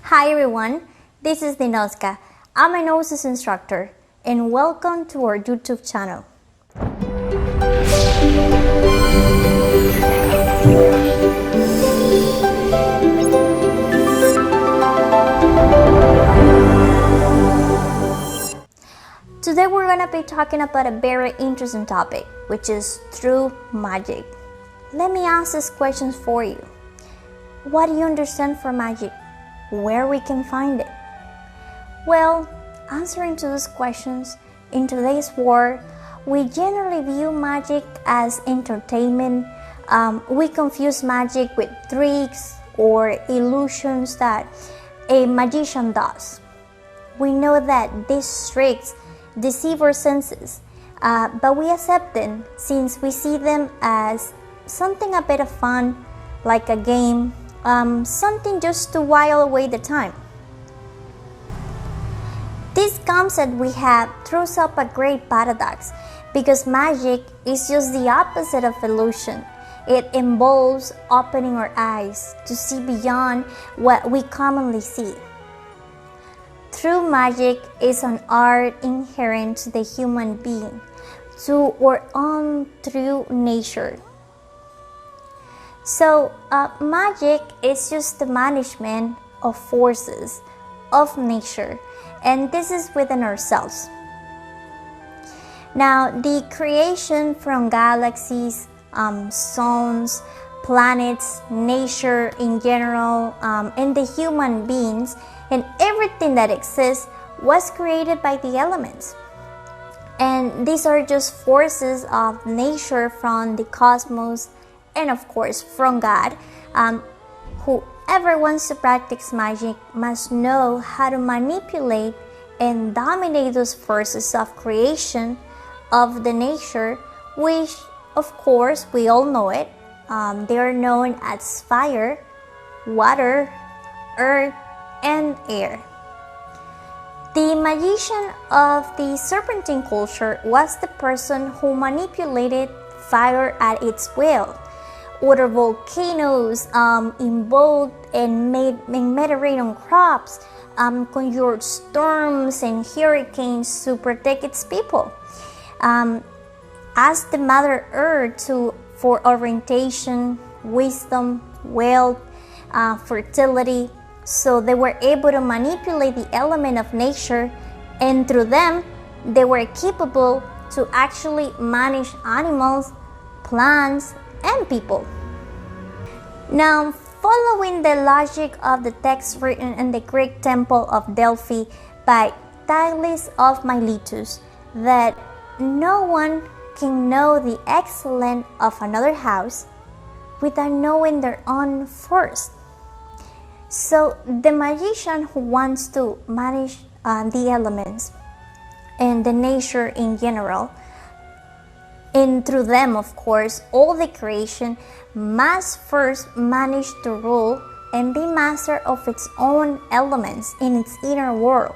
Hi everyone, this is Gnosis. I'm a Gnosis instructor and welcome to our YouTube channel. Today we're going to be talking about a very interesting topic, which is true magic. Let me ask these questions for you. What do you understand from magic? Where we can find it? Well, answering to these questions, in today's world, we generally view magic as entertainment. We confuse magic with tricks or illusions that a magician does. We know that these tricks deceive our senses, but we accept them since we see them as something a bit of fun, like a game, something just to while away the time. This concept we have throws up a great paradox because magic is just the opposite of illusion. It involves opening our eyes to see beyond what we commonly see. True magic is an art inherent to the human being, to our own true nature. So, magic is just the management of forces of nature, and this is within ourselves. Now, the creation from galaxies, suns, planets, nature in general, and the human beings, and everything that exists was created by the elements. And these are just forces of nature from the cosmos and of course from God. Whoever wants to practice magic must know how to manipulate and dominate those forces of creation of the nature, which of course we all know it. They are known as fire, water, earth, and air. The magician of the serpentine culture was the person who manipulated fire at its will. Other volcanoes invoked and made Mediterranean crops, conjured storms and hurricanes to protect its people. Asked the Mother Earth for orientation, wisdom, wealth, fertility. So they were able to manipulate the element of nature, and through them, they were capable to actually manage animals, plants, and people. Now, following the logic of the text written in the Greek temple of Delphi by Thales of Miletus, that no one can know the excellence of another house without knowing their own first. So the magician who wants to manage the elements and the nature in general, and through them of course all the creation, must first manage to rule and be master of its own elements in its inner world.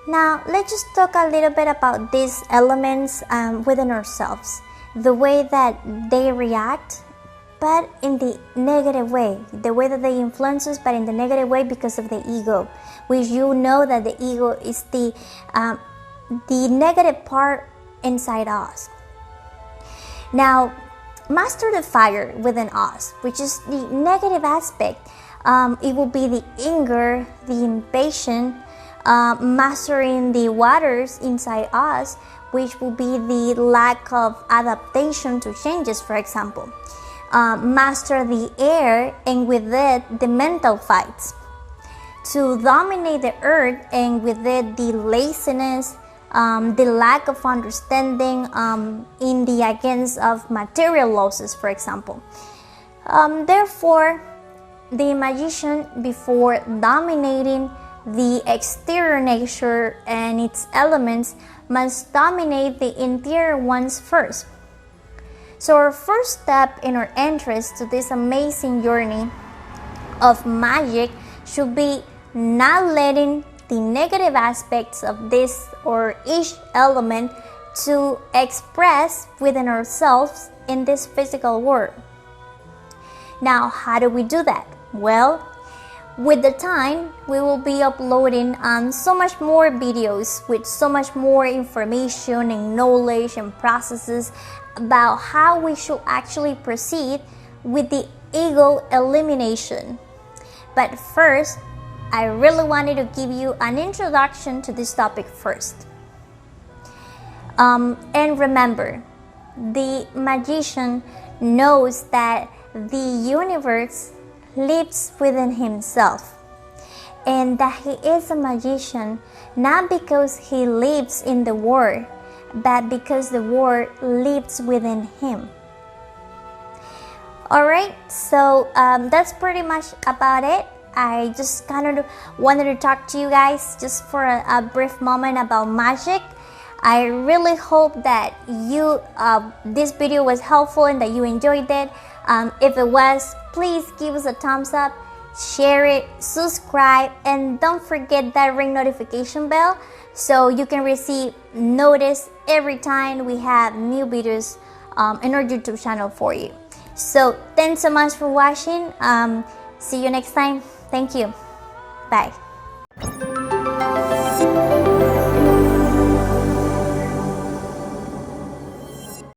Now let's just talk a little bit about these elements within ourselves, the way that they react, but in the negative way, the way that they influence us, but in the negative way because of the ego, which you know that the ego is the negative part inside us. Now, master the fire within us, which is the negative aspect. It will be the anger, the impatience, mastering the waters inside us, which will be the lack of adaptation to changes, for example. Master the air, and with it the mental fights. To dominate the earth, and with it the laziness, the lack of understanding in the against of material losses, for example. Therefore, the magician, before dominating the exterior nature and its elements, must dominate the interior ones first. So our first step in our entrance to this amazing journey of magic should be not letting the negative aspects of this or each element to express within ourselves in this physical world. Now, how do we do that? Well, With the time, we will be uploading so much more videos with so much more information and knowledge and processes about how we should actually proceed with the ego elimination. But first, I really wanted to give you an introduction to this topic first. And remember, the magician knows that the universe lives within himself, and that he is a magician not because he lives in the world, but because the world lives within him. Alright, so that's pretty much about it. I just kind of wanted to talk to you guys just for a brief moment about magic. I really hope that this video was helpful and that you enjoyed it. If it was, please give us a thumbs up, share it, subscribe, and don't forget that ring notification bell so you can receive notice every time we have new videos in our YouTube channel for you. So thanks so much for watching. See you next time. Thank you. Bye.